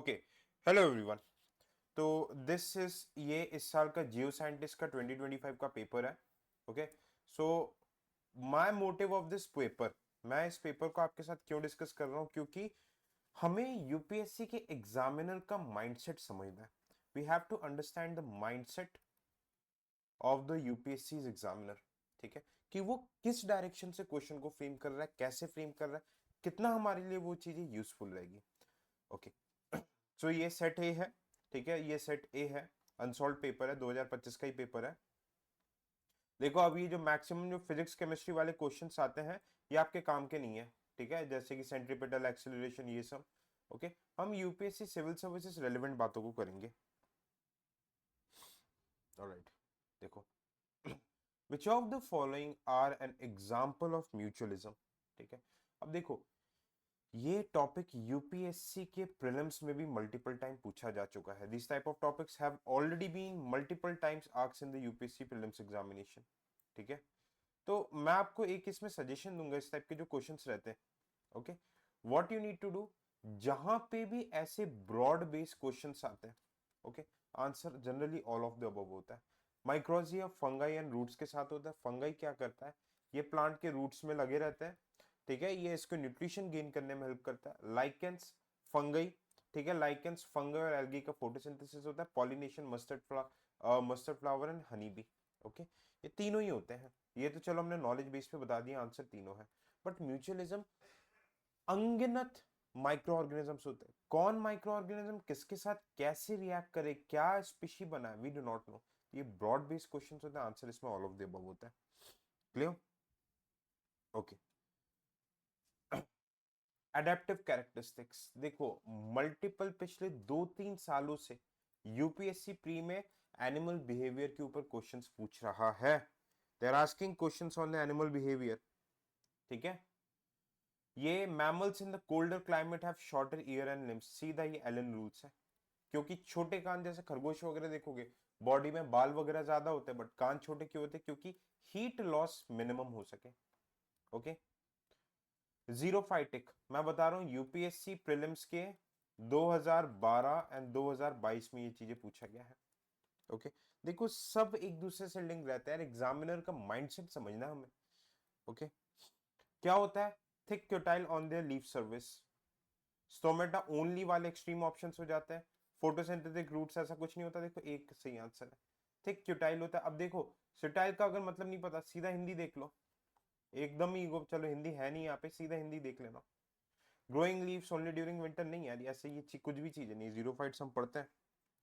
Okay, hello everyone. तो this is ये इस साल का जियो साइंटिस्ट का 2025 का पेपर है। Okay, so my motive of this paper, मैं इस पेपर को आपके साथ क्यों डिस्कस कर रहा हूँ, क्योंकि हमें यूपीएससी के एग्जामिनर का माइंडसेट समझना है। We have to understand the mindset of the UPSC examiner. ठीक है, कि वो किस डायरेक्शन से क्वेश्चन को फ्रेम कर रहा है, कैसे फ्रेम कर रहा है, कितना हमारे लिए वो चीजें यूजफुल रहेगी। ओके, सो ये सेट ए है। ठीक है, ये सेट ए है, अनसॉल्व पेपर है, 2025 का ही पेपर है। देखो, अब ये जो मैक्सिमम जो फिजिक्स केमिस्ट्री वाले क्वेश्चंस आते हैं, ये आपके काम के नहीं है। ठीक है, जैसे कि सेंट्रीपिटल एक्सेलरेशन, ये सब। ओके, हम यूपीएससी सिविल सर्विसेज रेलेवेंट बातों को करेंगे। ऑलराइट, देखो, which of the following are an example of mutualism. ठीक है, अब देखो, ये टॉपिक यूपीएससी के प्रीलिम्स में भी मल्टीपल टाइम पूछा जा चुका है। This type of topics have already been multiple times asked in the UPSC prelims examination. ठीक है, तो मैं आपको एक इसमें सजेशन दूंगा, इस टाइप के जो क्वेश्चंस रहते हैं। Okay, what you need to do, जहां पे भी ऐसे ब्रॉड बेस्ड क्वेश्चंस आते हैं, okay, answer generally all of the above होता है। माइक्रोजिया फंगाई एंड रूट्स के साथ होता है। फंगाई क्या करता है, ये प्लांट के रूट्स में लगे रहते हैं। ठीक है, ये इसको न्यूट्रिशन गेन करने में हेल्प करता है। Lichens, fungi. ठीक है, लाइकेंस, फंगई और एल्गी का फोटोसिंथेसिस होता है। Pollination, mustard flower and honey bee. Okay, ये तीनों ही होते हैं। ये तो चलो हमने नॉलेज बेस पे बता दिया, आंसर तीनों है। बट म्यूचुअलिज्म, अनगिनत माइक्रो ऑर्गेनिजम्स होते हैं। कौन माइक्रो ऑर्गेनिज्म किसके साथ कैसे रिएक्ट करे, क्या स्पीशी बना है, वी डू नॉट नो। ये ब्रॉड बेस्ड क्वेश्चंस होते हैं, आंसर इसमें ऑल ऑफ द अबव होता है। क्लियर? Okay, adaptive characteristics. देखो, मल्टीपल पिछले 2-3 सालों से यूपीएससी प्री में एनिमल बिहेवियर के ऊपर क्वेश्चंस पूछ रहा है। They are asking questions on the animal behaviour. ठीक है, ये mammals in the colder climate have shorter ear and limbs. सीधा ये एलन रूल्स है। क्योंकि छोटे कान, जैसे खरगोश वगैरह देखोगे, बॉडी में बाल वगैरह ज्यादा होते हैं, बट कान छोटे क्यों होते हैं? क्योंकि हीट लॉस मिनिमम हो सके। ओके, जीरो फाइटिक, मैं बता रहा हूं यूपीएससी प्रीलिम्स के 2012 एंड 2022 में ये चीजें पूछा गया है। ओके, देखो, सब एक दूसरे से लिंक रहता है। एग्जामिनर का माइंडसेट समझना हमें। ओके, क्या होता है? Thick cuticle on their leaf surface. Stomata only वाले एक्सट्रीम ऑप्शंस हो जाते हैं। फोटोसिंथेटिक रूट्स, ऐसा कुछ नहीं होता। देखो, एक सही आंसर है। थिक क्यूटाइल होता है। अब देखो, स्टाइल का अगर मतलब नहीं पता, सीधा हिंदी देख लो। एकदम ही चलो, हिंदी है नहीं यहाँ पे, सीधा हिंदी देख लेना। Growing leaves only during winter, नहीं यार, ऐसे ये कुछ भी चीज नहीं। जीरो फाइट्स हम पढ़ते हैं।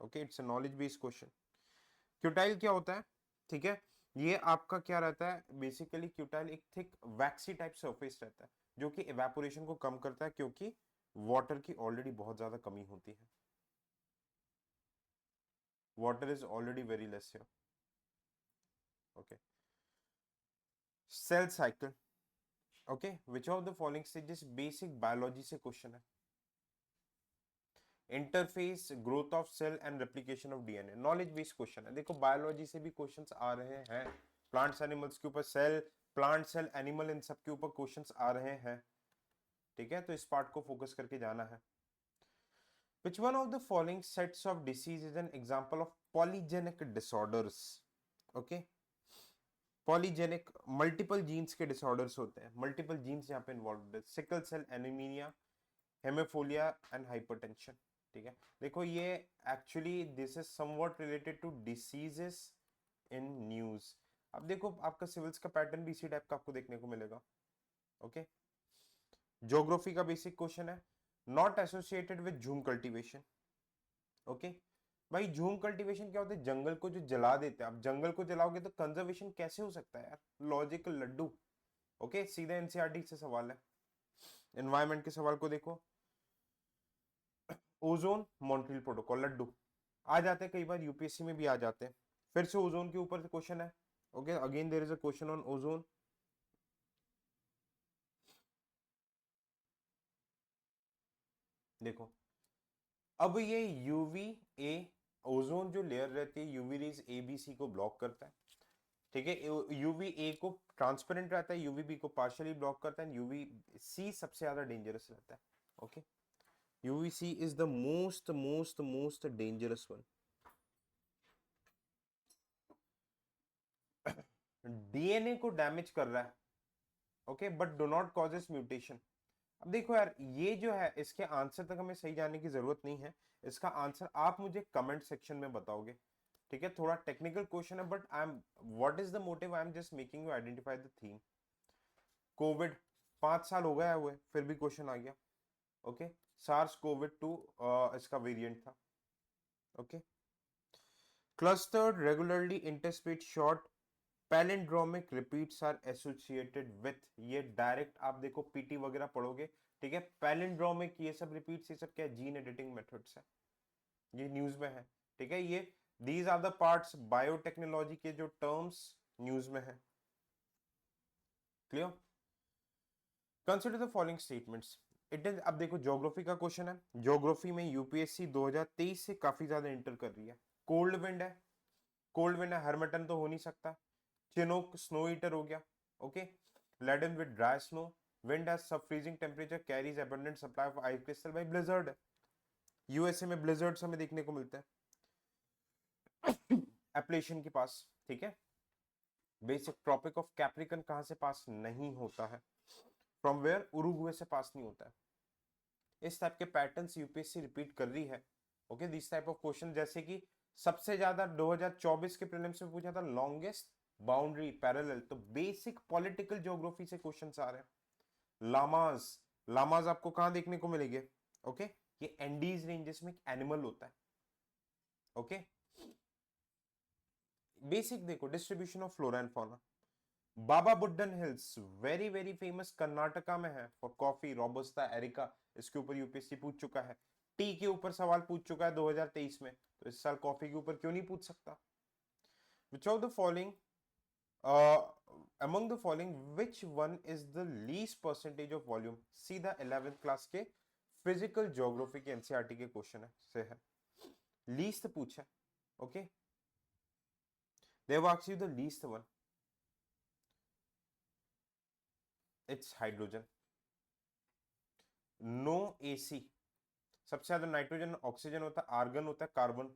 Okay, it's a knowledge based question. Cuticle क्या होता है? ठीक है, ये आपका क्या रहता है बेसिकली? क्यूटाइल एक थिक वैक्सी टाइप सरफेस रहता है, जो कि इवेपोरेशन को कम करता है, क्योंकि वाटर की ऑलरेडी बहुत ज्यादा कमी होती है। Water is already very less here. Okay, cell cycle. Okay, which of the following stages, basic biology से क्वेश्चन है। Interphase, growth of cell and replication of DNA, knowledge based question है। देखो, बायोलॉजी से भी क्वेश्चंस आ रहे हैं। Plants animals के ऊपर, सेल, प्लांट सेल, एनिमल, इन सब के ऊपर क्वेश्चंस आ रहे हैं। ठीक है, तो इस पार्ट को फोकस करके जाना है। Which one of the following sets of disease is an example of polygenic disorders? Okay, polygenic, multiple genes के डिसऑर्डर्स होते हैं। मल्टीपल जीन्स यहाँ पे इन्वॉल्व होते हैं। Sickle cell anaemia, haemophilia and hypertension. ठीक है, देखो, ये actually this is somewhat related to diseases in news. अब देखो, आपका सिविल्स का पैटर्न भी इसी टाइप का आपको देखने को मिलेगा। ओके, ज्योग्राफी का बेसिक क्वेश्चन है, नॉट एसोसिएटेड विद झूम कल्टीवेशन। ओके, भाई, झूम कल्टीवेशन क्या होता है? जंगल को जो जला देते हैं। आप जंगल को जलाओगे तो कंजर्वेशन कैसे हो सकता है यार? लॉजिकल लड्डू। ओके, सीधा एनसीईआरटी से सवाल है। एनवायरमेंट के सवाल को देखो, ओजोन, मॉन्ट्रियल प्रोटोकॉल, लड्डू आ जाते हैं, कई बार यूपीएससी में भी आ जाते हैं। फिर से ओजोन के ऊपर क्वेश्चन है। Okay, again there is a question on ozone. देखो, अब ये यूवी ए, ओजोन जो लेयर रहती है, UV rays A B C को ब्लॉक करता है। ठीक है, यूवी ए को ट्रांसपेरेंट रहता है, यूवी बी को पार्शियली ब्लॉक करता है, यूवी सी सबसे ज्यादा डेंजरस रहता है। Okay, UVC is the most dangerous one. DNA को डैमेज कर रहा है, okay, but do not causes mutation. अब देखो यार, ये जो है इसके आंसर तक हमें सही जाने की जरूरत नहीं है। इसका आंसर आप मुझे कमेंट सेक्शन में बताओगे, ठीक है। थोड़ा टेक्निकल क्वेश्चन है, but I am, what is the motive, I am just making you identify the theme. Covid 5 साल हो गया हुए, फिर भी क्वेश्चन आ गया, ओके। सार्स कोविड 2 इसका वेरिएंट था, okay. Clustered regularly interspaced short palindromic repeats are associated with, ये डायरेक्ट आप देखो पीटी वगैरह पढ़ोगे, ठीक है। पैलिंड्रोमिक ये सब रिपीट्स, ये सब क्या जीन एडिटिंग मेथड्स है, ये न्यूज में है, ठीक है। ये these are the parts biotechnology के जो टर्म्स न्यूज में है, clear. Consider the following statements. It is, अब देखो ज्योग्राफी का क्वेश्चन है, ज्योग्राफी में यूपीएससी 2023 से काफी ज्यादा इंटर कर रही है। कोल्ड विंड है, कोल्ड विंड है, हरमटन तो हो नहीं सकता। चिनोक स्नो ईटर हो गया, okay. Laden with dry snow, wind as sub freezing temperature, carries abundant supply of ice crystal, by blizzard है। यूएसए में ब्लिजर्ड्स हमें देखने को मिलता है एप्लेशन के पास, ठीक है। बेसिक ट्रॉपिक ऑफ कैप्रिकन कहां से पास नहीं होता है, फ्रॉम वेयर, उरुग्वे से पास नहीं होता है। इस टाइप के पैटर्न्स यूपीएससी रिपीट कर रही है, okay. This type of question, जैसे कि सबसे ज्यादा 2024 के प्रीलिम्स में पूछा था लॉन्गेस्ट बाउंड्री पैरेलल, तो बेसिक पॉलिटिकल ज्योग्राफी से क्वेश्चंस आ रहे हैं। लामाज, लामाज आपको कहां देखने को मिलेंगे, ओके। ये एंडीज रेंजेस में एक एनिमल होता है, ओके। बेसिक देखो distribution of flora and fauna. Baba Budan hills very very famous, Karnataka में है, फॉर कॉफी, रोबस्टा, एरिका। इसके ऊपर यूपीएससी पूछ चुका है। टी के ऊपर सवाल पूछ चुका है 2023 में, तो इस साल कॉफी के ऊपर क्यों नहीं पूछ सकता। विच of the following, among the following which one is the least percentage of volume, सीधा 11th क्लास के फिजिकल ज्योग्राफी के एनसीईआरटी के क्वेश्चन है से है, लीस्ट पूछा, okay. they have asked you the least one, it's hydrogen, no एसी। सबसे ज्यादा नाइट्रोजन ऑक्सीजन होता है, आर्गन होता है, कार्बन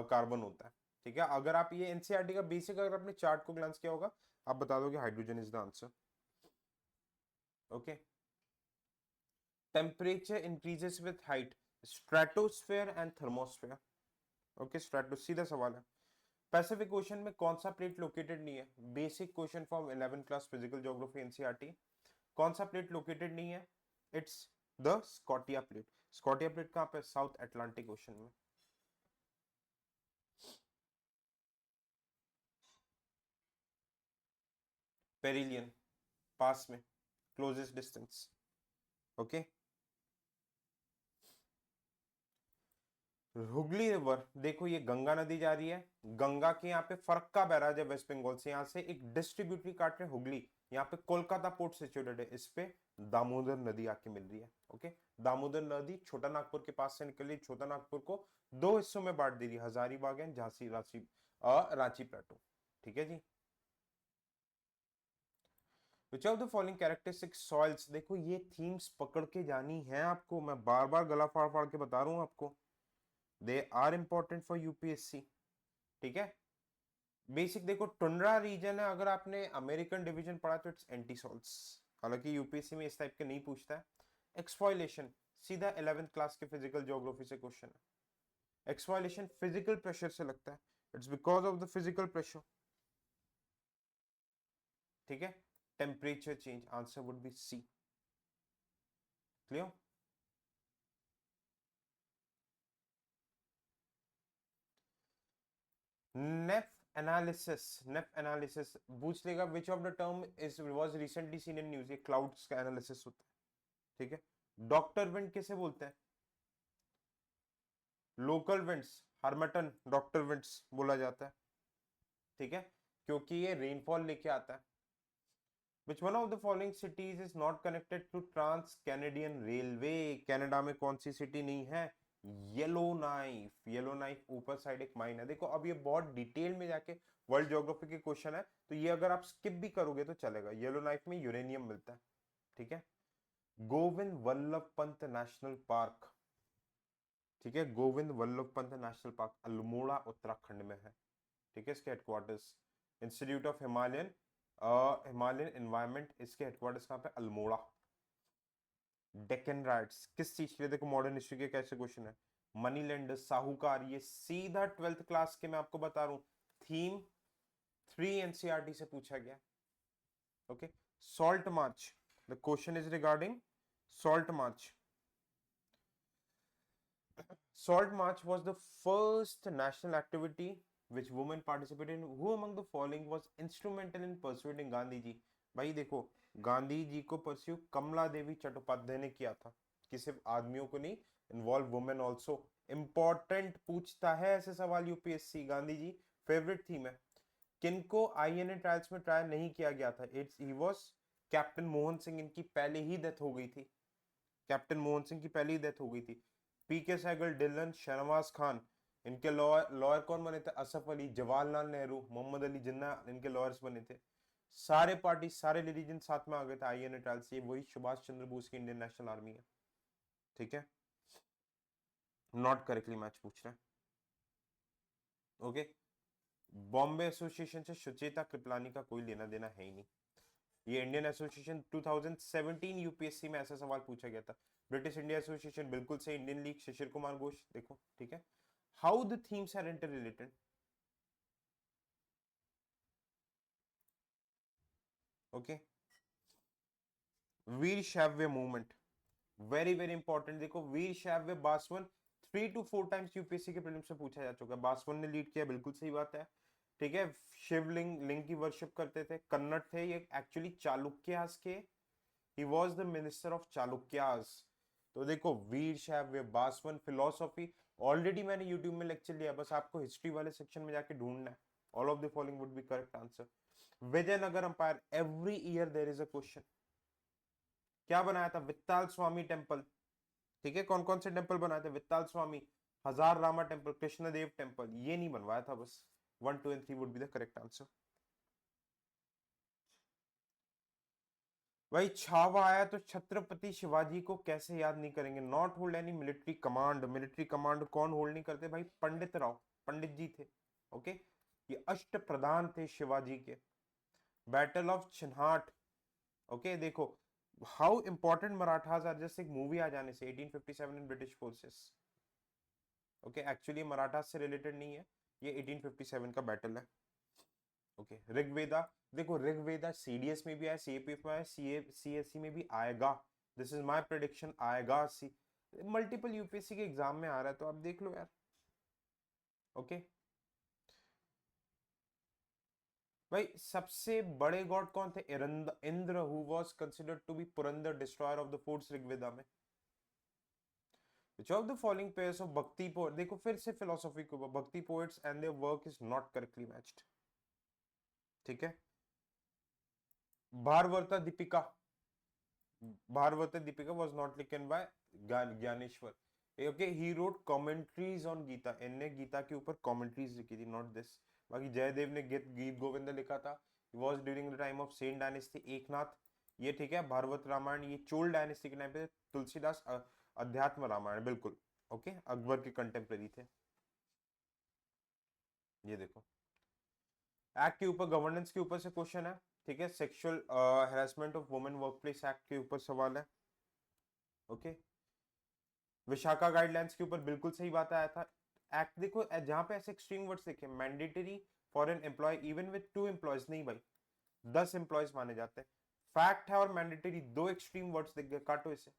कार्बन होता है, ठीक है। अगर आप ये एनसीईआरटी का बेसिक अगर आपने चार्ट को ग्लांस किया होगा, आप बता दोगे hydrogen is the answer, okay. Temperature increases with height, stratosphere and thermosphere, okay. Strato, सीधा सवाल है। पैसिफिक ओशन में कौन सा प्लेट लोकेटेड नहीं है, basic question from 11th class physical geography NCERT. कौन सा प्लेट लोकेटेड नहीं है, it's the Scotia plate. Scotia plate कहां पे, साउथ अटलांटिक ओशन में। पेरिलियन, पास में, closest distance, okay. Hooghly river, देखो ये गंगा नदी जा रही है, गंगा के यहाँ पे फरक्का बैराज है वेस्ट बंगाल से, यहाँ से एक डिस्ट्रीब्यूटरी काट रहे हुगली, यहाँ पे कोलकाता पोर्ट सिचुएटेड है, इस पे दामोदर नदी आके मिल रही है, ओके। दामोदर नदी छोटा नागपुर के पास से निकल रही, छोटा नागपुर को दो हिस्सों में बांट दे रही, हजारीबाग एंड झांसी रांची, रांची प्लेटो, ठीक है जी। Which of the following characteristic soils, देखो ये थीम्स पकड़ के जानी है आपको, मैं बार बार गला फाड़ फाड़ के बता रहा हूं आपको, they are important for UPSC, ठीक है। बेसिक देखो टुंड्रा रीजन है, अगर आपने अमेरिकन डिवीजन पढ़ा तो इट्स एंटी सॉल्ट्स, हालांकि यूपीएससी में इस टाइप के नहीं पूछता है। एक्सफॉइलेशन, सीधा 11th क्लास के फिजिकल ज्योग्राफी से क्वेश्चन है। एक्सफॉइलेशन फिजिकल प्रेशर से लगता है, it's because of the physical pressure, ठीक है। Temperature change, answer would be C, clear. Nephanalysis, nephanalysis पूछ लेगा, which of the term is was recently seen in news, ये क्लाउड्स का एनालिसिस होता है, ठीक है। डॉक्टर विंड किसे बोलते हैं, local winds, harmattan doctor winds बोला जाता है, ठीक है, क्योंकि ये रेनफॉल लेके आता है। Which one of the following cities is not connected to Trans Canadian Railway, Canada में कौन सी सिटी नहीं है, येलो नाइफ, येलो नाइफ ऊपर साइड एक माइन है। देखो अब ये बहुत डिटेल में जाके वर्ल्ड ज्योग्राफी के क्वेश्चन है, तो ये अगर आप स्किप भी करोगे तो चलेगा। येलो नाइफ में यूरेनियम मिलता है, ठीक है। गोविंद वल्लभ पंत नेशनल पार्क, ठीक है, गोविंद वल्लभ पंत नेशनल पार्क अल्मोड़ा उत्तराखंड में है। ठीक है, इसके headquarters institute of Himalayan environment, इसके हेडक्वार्टर्स कहाँ पे, अल्मोड़ा। डेक्कन राइट्स किस चीज के लिए, देखो मॉडर्न हिस्ट्री के कैसे क्वेश्चन है, मनी लेंडर, साहूकार, ये सीधा 12th क्लास के मैं आपको बता रहा हूं, थीम 3 एनसीईआरटी से पूछा गया। Okay, salt march, the question is regarding salt march. Salt March was the first national activity which women participated in. Who among the following was instrumental in persuading Gandhi ji? भाई देखो, गांधी जी को परस्यू कमला देवी चट्टोपाध्याय ने किया था, कि सिर्फ आदमियों को नहीं, इन्वॉल्व वुमेन ऑल्सो। इंपॉर्टेंट पूछता है ऐसे सवाल UPSC, Gandhi ji favourite theme है। किनको आईएनए ट्रायल्स में ट्रायल नहीं किया गया था? It's he was captain Mohan Singh, इनकी पहले ही डेथ हो गई थी, कैप्टन मोहन सिंह की पहले ही डेथ हो गई थी। पी के सहगल, डिलन, शहनवाज खान, इनके लॉयर कौन बने थे? असफ अली, जवाहरलाल नेहरू, मोहम्मद अली जिन्ना, इनके लॉयर्स बने थे। सारे पार्टी, सारे रिलीजन साथ में आ गए थे आईएनए ट्रायल से। वही सुभाष चंद्र बोस की इंडियन नेशनल आर्मी है। ठीक है, नॉट करेक्टली मैच पूछ रहे हैं। ओके, बॉम्बे एसोसिएशन से सुचेता कृपलानी का कोई लेना देना है ही नहीं। ये इंडियन एसोसिएशन 2017 यूपीएससी में ऐसा सवाल पूछा गया था। ब्रिटिश इंडिया एसोसिएशन बिल्कुल से, इंडियन लीग शिशिर कुमार घोष, देखो ठीक है। How the themes are interrelated? Okay, Veerashaiva movement, very very important. देखो, Veerashaiva Basavanna 3 to 4 times UPSC के प्रीलिम्स में पूछा जा चुका है। बासवन ने लीड किया, बिल्कुल सही बात है। ठीक है, शिवलिंग, लिंग की वर्शिप करते थे, कन्नड़ थे ये, एक्चुअली चालुक्यास के, he was the minister of Chalukyas. तो देखो, Veerashaiva, Baswan, philosophy, already मैंने यूट्यूब में लेक्चर लिया, बस आपको हिस्ट्री वाले सेक्शन में जाके ढूंढना है। All of the following would be correct answer. Vijayanagar empire, every year there is a question. क्या बनाया था? वित्ताल स्वामी टेम्पल। ठीक है, कौन कौन से टेम्पल बनाए थे? वित्ताल स्वामी, हजार रामा टेम्पल, कृष्णदेव टेम्पल, ये नहीं बनवाया था बस। 1, 2 and 3 would be the correct answer. भाई छावा आया तो छत्रपति शिवाजी को कैसे याद नहीं करेंगे? Not hold any military command, military command कौन होल्ड नहीं करते भाई? पंडित राव, पंडित जी थे। ओके, ये अष्ट प्रधान थे शिवाजी के। Battle of Chinhat. ओके, देखो how important Marathas are, just एक मूवी आ जाने से, 1857 in British forces. Okay, actually Maratha से रिलेटेड नहीं है, ये 1857 का बैटल है। ओके, ऋग्वेदा, देखो ऋग्वेदा सीडीएस में भी आया, सीएपीएफ में आया, सीएससी में भी आएगा। दिस इज माय प्रेडिक्शन, आएगा। सी मल्टीपल यूपीएससी के एग्जाम में आ रहा है, तो आप देख लो यार। ओके भाई, सबसे बड़े गॉड कौन थे? Indra, who was considered to be Purandar destroyer of the forts, Rigveda में। Which of the following pairs of bhakti poet, देखो फिर से फिलोसॉफी के ऊपर, भक्ति poets and their work is not correctly matched। ठीक है, Bhavartha Dipika, Bhavartha Dipika was not written by Dnyaneshwar. Okay, he wrote commentaries on Gita, इनने गीता के ऊपर commentaries लिखी थी, not this। बाकी जयदेव ने गीत गोविंद लिखा था, was during the time of Sen dynasty, Eknath. ये ठीक है, भागवत रामायण ये चोल डायनेस्टी के टाइम पे, तुलसीदास अध्यात्म रामायण, बिल्कुल। ओके, अकबर के कंटेम्प्रेरी थे। ये देखो, एक्ट के ऊपर, गवर्नेंस के ऊपर से क्वेश्चन है। ठीक है, sexual harassment of women workplace act के ऊपर सवाल है। ओके, विशाखा गाइडलाइंस के ऊपर बिल्कुल सही बात आया था। एक्ट देखो, जहां पे ऐसे एक्सट्रीम वर्ड्स देखे, mandatory for an employ even with 2 employees, नहीं भाई 10 एम्प्लॉयज माने जाते हैं। फैक्ट है और मैंडेटरी, दो एक्सट्रीम वर्ड्स दिख गए, काटो इसे।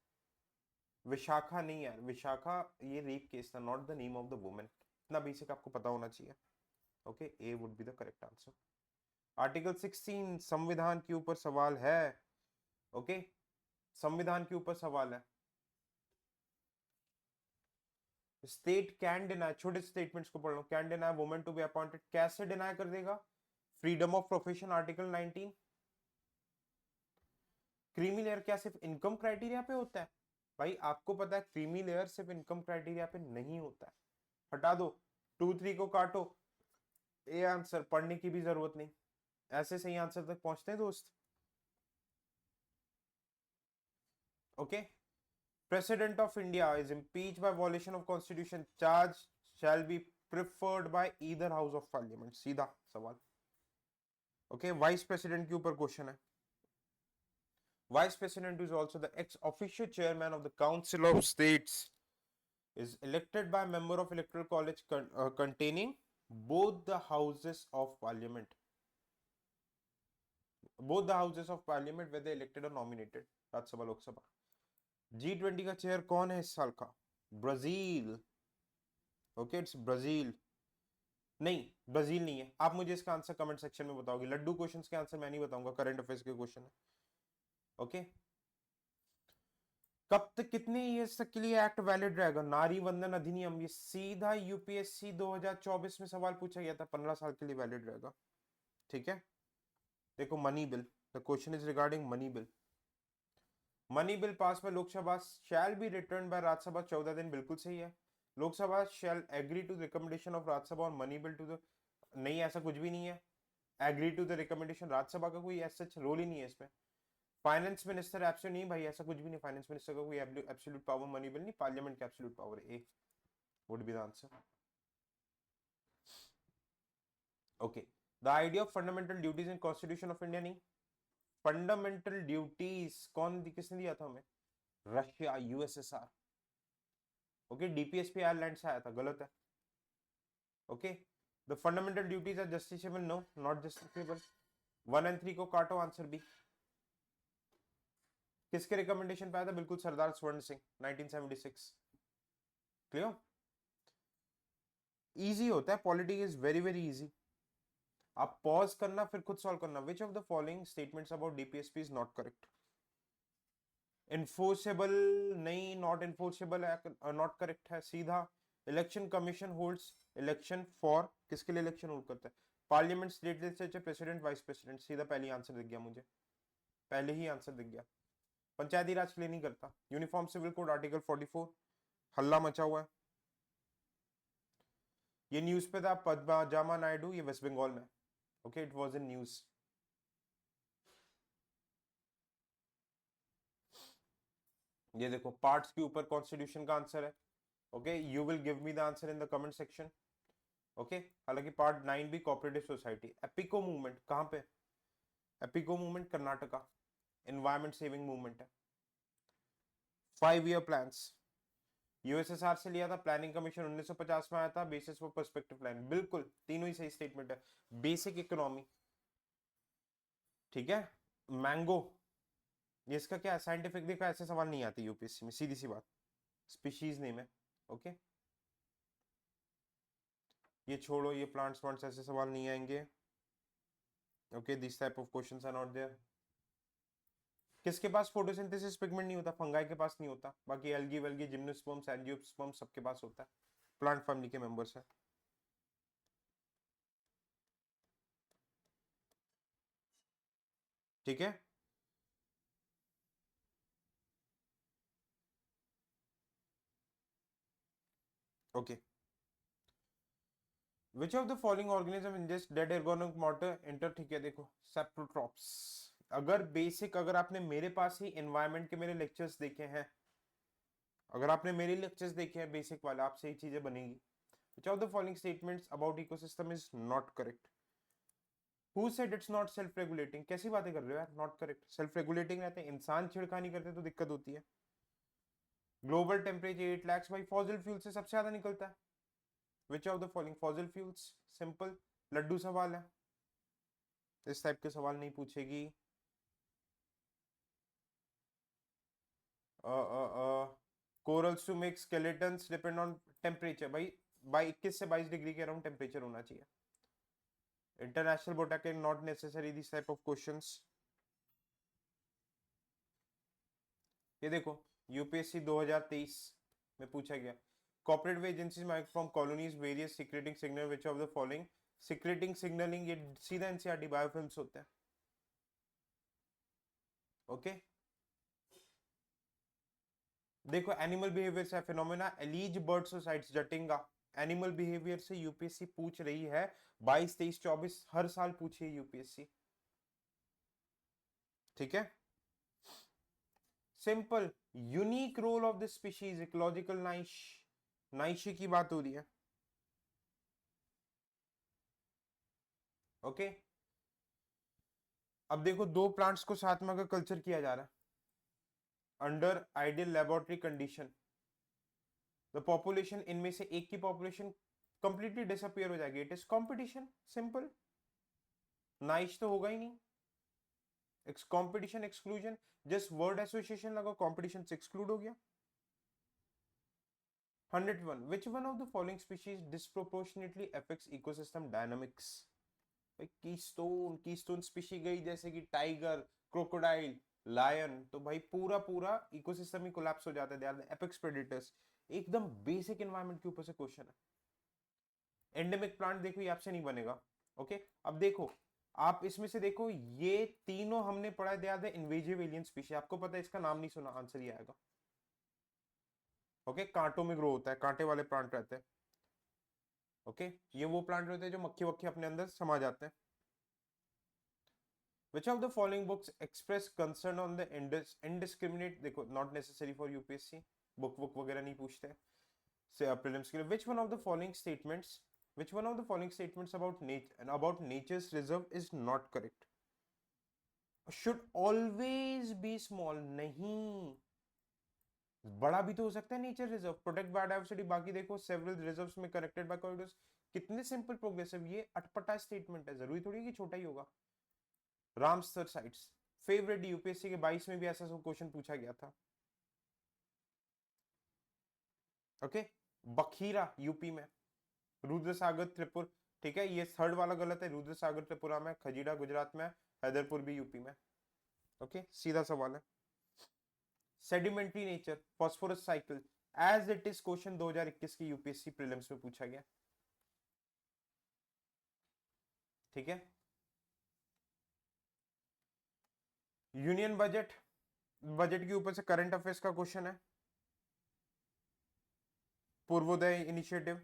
विशाखा नहीं यार, विशाखा ये रेप केस था, not the name of the women, इतना बेसिक आपको पता होना चाहिए। Okay, A would be the correct answer. Article 16 संविधान के ऊपर सवाल है। ओके, संविधान के ऊपर सवाल है। स्टेट कैन डिनाई, छोटे स्टेटमेंट्स को पढ़ लो, can deny women to be appointed, कैसे डिनाई कर देगा? Freedom of profession, article 19। Creamy layer क्या सिर्फ इनकम क्राइटेरिया पे होता है? भाई आपको पता है क्रीमी लेयर सिर्फ इनकम क्राइटेरिया पे नहीं होता है। हटा दो, 2, 3 को काटो, ए आंसर, पढ़ने की भी जरूरत नहीं, ऐसे सही आंसर तक पहुंचते हैं दोस्त। Okay, President of India is impeached by violation of constitution, charge shall be preferred by either house of parliament. सीधा सवाल. Okay, vice president के ऊपर क्वेश्चन है. Vice president is also the ex officio chairman of the Council of States, is elected by a member of electoral college containing both the houses of parliament. Both the houses of parliament whether elected or nominated. Rajya Sabha Lok Sabha. G20 का chair कौन है इस साल का? Brazil. Okay, it's Brazil. नहीं, Brazil नहीं है. आप मुझे इसका आंसर कमेंट सेक्शन में बताओगे. लड्डू क्वेश्चंस के आंसर मैं नहीं बताऊंगा, करंट अफेयर्स के क्वेश्चन है. ओके, कब तक कितने ईयर्स तक के लिए एक्ट वैलिड रहेगा? नारी वंदन अधिनियम, ये सीधा यूपीएससी 2024 में सवाल पूछा गया था. 15 साल के लिए वैलिड रहेगा. ठीक है, देखो money bill, the question is regarding money bill. Money bill pass by Lok Sabha shall be return by Rajya Sabha 14 दिन. बिल्कुल सही है. Lok Sabha shall agree to the recommendation of Rajya Sabha और मनी बिल टू द, नहीं ऐसा कुछ भी नहीं है. Agree to the recommendation, Rajya Sabha का कोई ऐसा रोल ही नहीं है इसमें. फाइनेंस मिनिस्टर एब्सोल्यूट नहीं भाई, ऐसा कुछ भी नहीं. फाइनेंस मिनिस्टर का कोई एब्सोल्यूट पावर मनी बिल नहीं. पार्लियामेंट का absolute power. A would be the answer. Okay, the idea of fundamental duties in constitution of India. नहीं, फंडामेंटल ड्यूटीज किसने दिया था हमें? Russia, USSR. Okay, DPSP Ireland से आया था. गलत है. Okay, the fundamental duties are justiciable. No, not justiciable. 1 और 3 को काटो. Answer B. किसके रिकमेंडेशन पे आया था? बिल्कुल सरदार स्वर्ण सिंह, 1976. क्लियर? इजी होता है. Politics is very very easy. आप पॉज करना फिर खुद सॉल्व करना. विच of the following statements about DPSP is not correct? Enforceable नहीं, नॉट इन्फोर्सेबल नॉट करेक्ट है. सीधा election commission holds election for, किसके लिए इलेक्शन होल्ड करता है? Parliament, state legislature, president, vice president. सीधा पहले आंसर दिख गया मुझे, पहले ही आंसर दिख गया. पंचायती राज के लिए नहीं करता. यूनिफॉर्म सिविल कोड आर्टिकल 44, हल्ला मचा हुआ है. ये न्यूज पे था. पद्माजामा नायडू, ये वेस्ट बंगाल में. Okay, it was in news. ये देखो पार्ट्स के ऊपर कॉन्स्टिट्यूशन का आंसर है. Okay, you will give me the answer in the comment section. Okay, हालांकि पार्ट 9 भी कोऑपरेटिव सोसाइटी. एपिको मूवमेंट कहां पे? Appiko movement Karnataka. Environment saving movement है. 5 ईयर प्लान्स यूएसएसआर से लिया था. प्लानिंग कमीशन 1950 में आया था. Basis for perspective plan. बिल्कुल तीनों ही सही स्टेटमेंट है. Basic economy. ठीक है. मैंगो, ये इसका क्या साइंटिफिक देखा, ऐसे सवाल नहीं आते यूपीएससी में, सीधी सी बात. स्पीशीज नेम है. ओके, ये छोड़ो, ये प्लांट्स प्लांट्स ऐसे सवाल नहीं आएंगे. Okay, this type of questions are not there. किसके पास फोटोसिंथेसिस पिगमेंट नहीं होता? फंगाई के पास नहीं होता. बाकी एल्गी वेल्गी, जिम्नोस्पर्म्स, एंजियोस्पर्म्स सबके पास होता है. प्लांट फैमिली के मेंबर्स है. ठीक है. Okay, which of the following organism ingest dead organic matter inter. ठीक है, देखो सेप्रोट्रॉप्स. अगर बेसिक, अगर आपने मेरे पास ही एनवायरनमेंट के मेरे लेक्चर्स देखे हैं, अगर आपने मेरे लेक्चर्स देखे हैं बेसिक वाले, आपसे ही चीजें बनेगी. विच of the following statements about ecosystem is not correct? Who said it's not self regulating? कैसी बातें कर रहे हो यार, नॉट करेक्ट. सेल्फ रेगुलेटिंग रहते हैं. इंसान छेड़खानी करते तो दिक्कत होती है. ग्लोबल टेम्परेचर 8 लाख भाई फॉसिल फ्यूल से सबसे ज्यादा निकलता है. Which of the following fossil fuels? Simple लड्डू सवाल है. इस टाइप के सवाल नहीं पूछेगी. Corals to make skeletons depend on temperature. भाई 21 से 22 डिग्री के अराउंड टेम्परेचर होना चाहिए. International botanical not necessary. This type of questions. ये देखो यूपीएससी 2023 में पूछा गया. Corporate agencies mike from colonies various secreting signal. Which of the following? Secreting signalling ये सीधा एनसीईआरटी बायोफिल्म्स होते हैं. ओके, देखो एनिमल बिहेवियर से phenomena allies bird societies Jatinga. Animal behaviour से यूपीएससी पूछ रही है. 22 23 24 हर साल पूछी है यूपीएससी. ठीक है. Simple, unique role of this species, ecological niche की बात हो रही है। ओके अब देखो, दो प्लांट्स को साथ में अगर कल्चर किया जा रहा है under ideal laboratory condition, the population, इनमें से एक की पॉपुलेशन कंप्लीटली डिसअपियर हो जाएगी, it is competition, simple, nice तो होगा ही नहीं, competition exclusion, just word association लगा, कंपटीशन से एक्सक्लूड हो गया। 101, which one of the following species disproportionately affects ecosystem dynamics? भाई कीस्टोन स्पीशी गई, जैसे कि टाइगर, क्रोकोडाइल, लायन, तो भाई पूरा पूरा इकोसिस्टम ही कोलैप्स हो जाता है, they are the apex predators. एकदम बेसिक एनवायरनमेंट के ऊपर से क्वेश्चन है। एंडेमिक प्लांट देखो, ये आपसे नहीं बनेगा। ओके अब देखो, आप इसमें से देखो, ये तीनों हमने पढ़ा है, they are the invasive alien species, आपको पता है इसका नाम नहीं सुना, आंसर ये आएगा। ओके कांटों में ग्रो होता है, कांटे वाले प्लांट रहते हैं। ओके ये वो प्लांट रहते हैं जो मक्खी वक्खी अपने अंदर समा जाते हैं। Which of the following books express concern on the indiscriminate, देखो not necessary for UPSC, book वगैरह नहीं पूछते से prelims के लिए। Which one of the following statements about nature's reserve is not correct? Should always be small, नहीं, बड़ा भी तो हो सकता है नेचर रिजर्व, प्रोटेक्ट बायोडाइवर्सिटी, बाकी देखो सेवरल रिजर्व्स में कनेक्टेड बाय कॉरिडोर्स, कितने सिंपल प्रोग्रेसिव, ये अटपटा स्टेटमेंट है, जरूरी थोड़ी कि छोटा ही होगा। रामसर साइट्स फेवरेट, यूपीएससी के 22 में भी ऐसा क्वेश्चन पूछा गया था। ओके बखीरा यूपी में, रुद्रसागर त्रिपुर, ठीक है ये थर्ड वाला गलत है, रुद्रसागर त्रिपुरा में, खजीरा गुजरात में, हैदरपुर भी यूपी में। ओके सीधा सवाल है। Sedimentary nature, phosphorus cycle, as it is question 2021 की यूपीएससी प्रीलिम्स में पूछा गया, ठीक है। यूनियन बजट, बजट के ऊपर से करंट अफेयर्स का क्वेश्चन है, पूर्वोदय इनिशिएटिव,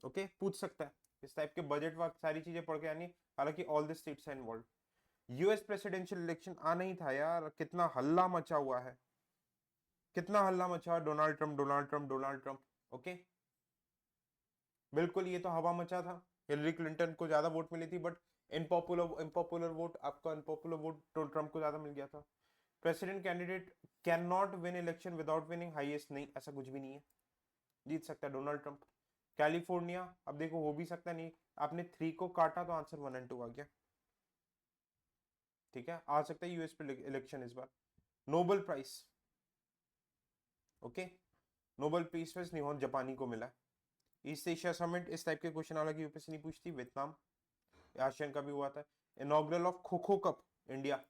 ओके पूछ सकता है, इस टाइप के बजट वक्त सारी चीजें पढ़ के आनी, हालांकि all the states are involve. US presidential election आना ही था यार, कितना हल्ला मचा हुआ है, कितना हल्ला मचा, Donald Trump Donald Trump Donald Trump. Okay बिल्कुल ये तो हवा मचा था, हिलरी क्लिंटन को ज्यादा वोट मिली थी, बट इम्पॉपुलर वोट, आपका अनपॉपुलर वोट ट्रंप को ज्यादा मिल गया था। President candidate can not win election without winning highest, नहीं ऐसा कुछ भी नहीं है, जीत सकता है डोनाल्ड ट्रंप। कैलिफोर्निया, अब देखो हो भी सकता नहीं, आपने 3 को काटा तो आंसर 1 और 2 आ गया, ठीक है आ सकता है यूएस पे इलेक्शन इस बार। Nobel prize, okay Nobel peace prize Nihon जापानी को मिला। ईस्ट एशिया समिट, इस टाइप के क्वेश्चन हालांकि यूपीएससी नहीं पूछती, वियतनाम, एशियन का भी हुआ था। Inaugural of kho kho cup India,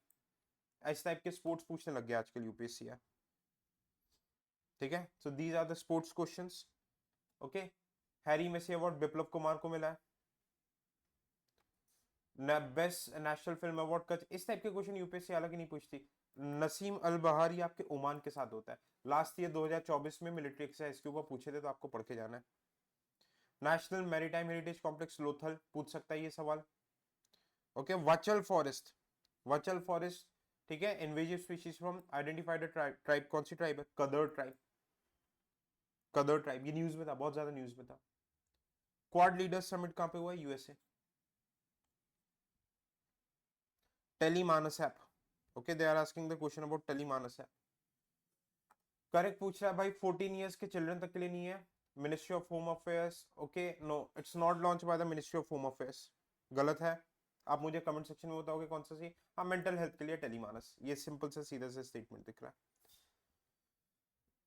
इस टाइप के स्पोर्ट्स पूछने लग गया आजकल यूपीएससी है, ठीक है। So these are the sports questions. Okay Harry Messi award Biplab Kumar को मिला है। बेस्ट नेशनल फिल्म अवार्ड का, इस टाइप के क्वेश्चन यूपीएससी हालांकि नहीं पूछती। नसीम अल बहारी आपके ओमान के साथ होता है, लास्ट ईयर 2024 में मिलिट्री एक्सरसाइज के ऊपर पूछे थे, तो आपको पढ़ के जाना है। National maritime heritage complex Lothal, पूछ सकता है ये सवाल। ओके वाचल फॉरेस्ट, ठीक है। Invasive species from identified tribe, कौन सी ट्राइब है, कदर ट्राइब, कदर ट्राइब, ये न्यूज में था, बहुत ज्यादा न्यूज में था। क्वाड लीडर्स समिट कहां पे हुआ है, USA. TeleMANAS app, okay they are asking the question about TeleMANAS app. Correct पूछ रहा है भाई, 14 इयर्स के चिल्ड्रन तक के लिए नहीं है, ministry of home affairs, okay no it's not launch by the ministry of home affairs, गलत है। आप मुझे कमेंट सेक्शन में बताओगे कौन सा सी, हाँ मेंटल हेल्थ के लिए टेलीमानस, ये सिंपल से सीधा से स्टेटमेंट दिख रहा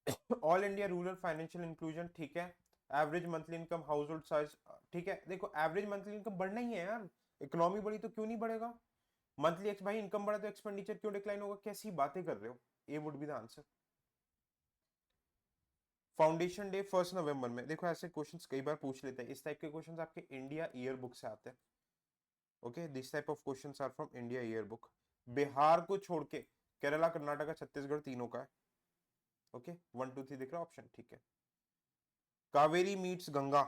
है। All India rural financial inclusion, ठीक है। Average monthly income house hold size, ठीक है। देखो एवरेज मंथली इनकम बढ़ना ही है यार, इकोनॉमी बढ़ी तो क्यों नहीं बढ़ेगा, मंथली एक्स भाई इनकम बढ़ा तो एक्सपेंडिचर क्यों डिक्लाइन होगा, कैसी बातें कर रहे हो, A would be the answer. Foundation day 1 नवंबर में, देखो ऐसे क्वेश्चंस कई बार पूछ लेते हैं, इस टाइप के क्वेश्चंस आपके इंडिया ईयर बुक से आते हैं। Okay this type of questions are from India year book. Bihar को छोड़ के केरला, कर्नाटका, छत्तीसगढ़ तीनों का है। ओके 1 2 3 दिख रहा ऑप्शन, ठीक है। Kaveri meets Ganga,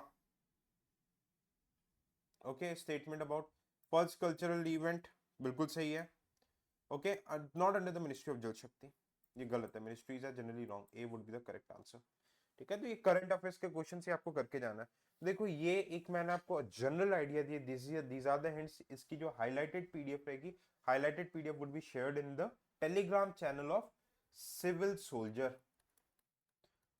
okay statement about first cultural event, बिल्कुल सही है। Okay not under the ministry of Jal Shakti. ये गलत है, ministries are generally wrong, A would be the correct answer. ठीक है, तो ये करंट अफेयर्स के क्वेश्चन से आपको करके जाना है। देखो ये एक मैंने आपको जनरल आइडिया दिया, दीज आर द हिंट्स। इसकी जो हाईलाइटेड पीडीएफ रहेगी, highlighted PDF would be shared in the Telegram channel of Civil Soldier.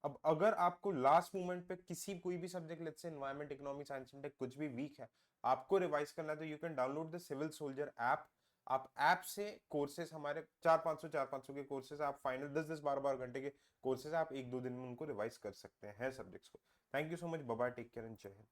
अब अगर आपको लास्ट मोमेंट पे किसी कोई भी subject, let's say environment, economy, science and tech, कुछ भी वीक है, आपको रिवाइज करना है, तो you can download the Civil Soldier app. आप ऐप से कोर्सेज हमारे 400-500 के कोर्सेज, आप फाइनल 10-10 12-12 घंटे के कोर्सेज आप 1-2 दिन में उनको रिवाइज कर सकते हैं सब्जेक्ट्स को। Thank you so much, bye bye, take care and Jai Hind.